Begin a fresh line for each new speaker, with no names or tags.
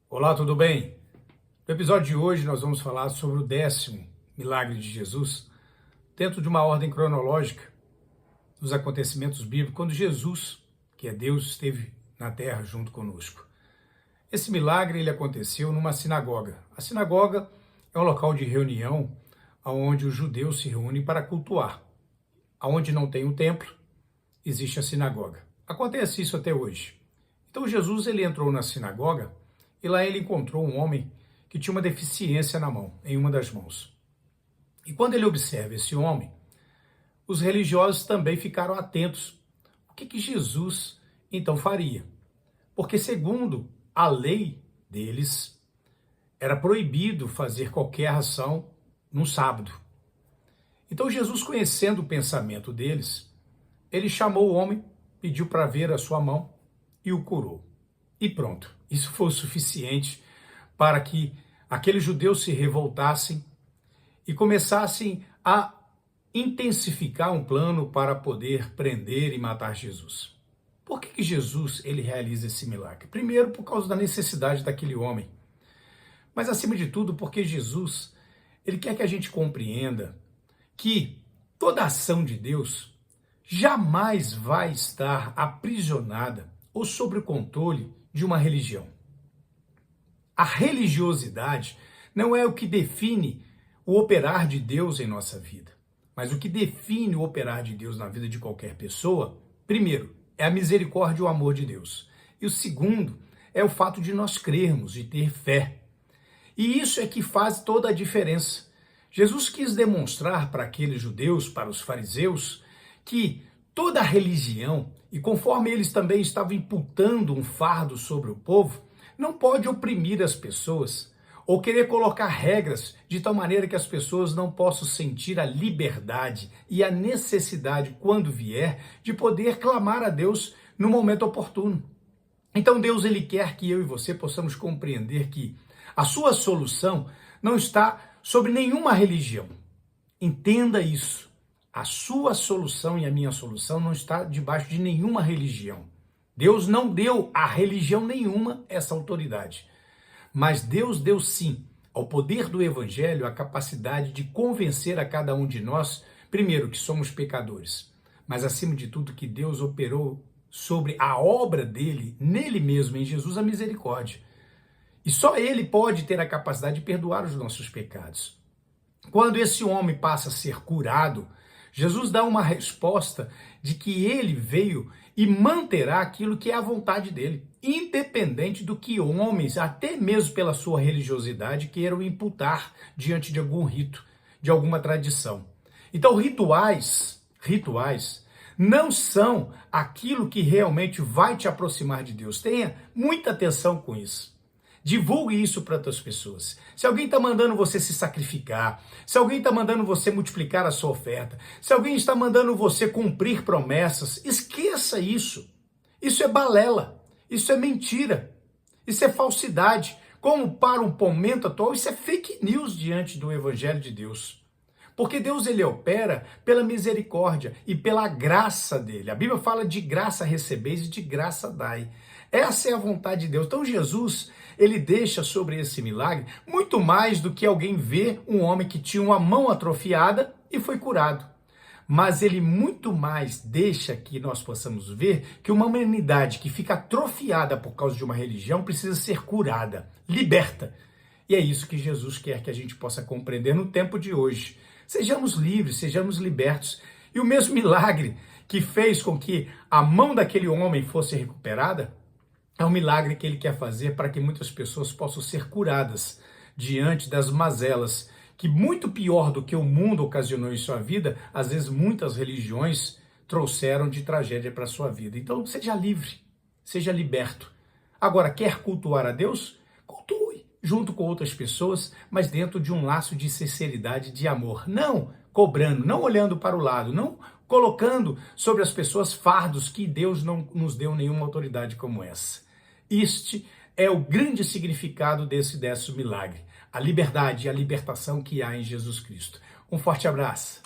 Olá, tudo bem? No episódio de hoje nós vamos falar sobre o 10º milagre de Jesus, dentro de uma ordem cronológica dos acontecimentos bíblicos, quando Jesus, que é Deus, esteve na terra junto conosco. Esse milagre ele aconteceu numa sinagoga. A sinagoga é um local de reunião onde os judeus se reúnem para cultuar. Onde não tem um templo, existe a sinagoga. Acontece isso até hoje. Então Jesus ele entrou na sinagoga e lá ele encontrou um homem que tinha uma deficiência na mão, em uma das mãos. E quando ele observa esse homem, os religiosos também ficaram atentos. O que Jesus então faria? Porque segundo a lei deles, era proibido fazer qualquer ação no sábado. Então Jesus, conhecendo o pensamento deles, ele chamou o homem, pediu para ver a sua mão e o curou. E pronto, isso foi o suficiente para que aqueles judeus se revoltassem e começassem a intensificar um plano para poder prender e matar Jesus. Por que Jesus ele realiza esse milagre? Primeiro, por causa da necessidade daquele homem. Mas, acima de tudo, porque Jesus ele quer que a gente compreenda que toda ação de Deus jamais vai estar aprisionada ou sob o controle de uma religião. A religiosidade não é o que define o operar de Deus em nossa vida, mas o que define o operar de Deus na vida de qualquer pessoa, primeiro, é a misericórdia e o amor de Deus. E o segundo é o fato de nós crermos, de ter fé. E isso é que faz toda a diferença. Jesus quis demonstrar para aqueles judeus, para os fariseus, que toda a religião, e conforme eles também estavam imputando um fardo sobre o povo, não pode oprimir as pessoas ou querer colocar regras de tal maneira que as pessoas não possam sentir a liberdade e a necessidade, quando vier, de poder clamar a Deus no momento oportuno. Então Deus ele quer que eu e você possamos compreender que a sua solução não está sobre nenhuma religião. Entenda isso. A sua solução e a minha solução não está debaixo de nenhuma religião. Deus não deu a religião nenhuma essa autoridade. Mas Deus deu sim ao poder do evangelho a capacidade de convencer a cada um de nós, primeiro, que somos pecadores, mas acima de tudo que Deus operou sobre a obra dele, nele mesmo, em Jesus, a misericórdia. E só ele pode ter a capacidade de perdoar os nossos pecados. Quando esse homem passa a ser curado, Jesus dá uma resposta de que ele veio e manterá aquilo que é a vontade dele, independente do que homens, até mesmo pela sua religiosidade, queiram imputar diante de algum rito, de alguma tradição. Então, rituais não são aquilo que realmente vai te aproximar de Deus. Tenha muita atenção com isso. Divulgue isso para outras pessoas. Se alguém está mandando você se sacrificar, se alguém está mandando você multiplicar a sua oferta, se alguém está mandando você cumprir promessas, esqueça isso. Isso é balela, isso é mentira, isso é falsidade. Como para um momento atual, isso é fake news diante do Evangelho de Deus. Porque Deus ele opera pela misericórdia e pela graça dele. A Bíblia fala de graça recebeis e de graça dai. Essa é a vontade de Deus. Então Jesus, ele deixa sobre esse milagre muito mais do que alguém ver um homem que tinha uma mão atrofiada e foi curado. Mas ele muito mais deixa que nós possamos ver que uma humanidade que fica atrofiada por causa de uma religião precisa ser curada, liberta. E é isso que Jesus quer que a gente possa compreender no tempo de hoje. Sejamos livres, sejamos libertos. E o mesmo milagre que fez com que a mão daquele homem fosse recuperada, é um milagre que ele quer fazer para que muitas pessoas possam ser curadas diante das mazelas, que muito pior do que o mundo ocasionou em sua vida, às vezes muitas religiões trouxeram de tragédia para a sua vida. Então, seja livre, seja liberto. Agora, quer cultuar a Deus? Cultue junto com outras pessoas, mas dentro de um laço de sinceridade, de amor. Não cobrando, não olhando para o lado, não colocando sobre as pessoas fardos que Deus não nos deu nenhuma autoridade como essa. Este é o grande significado desse 10º milagre, a liberdade e a libertação que há em Jesus Cristo. Um forte abraço.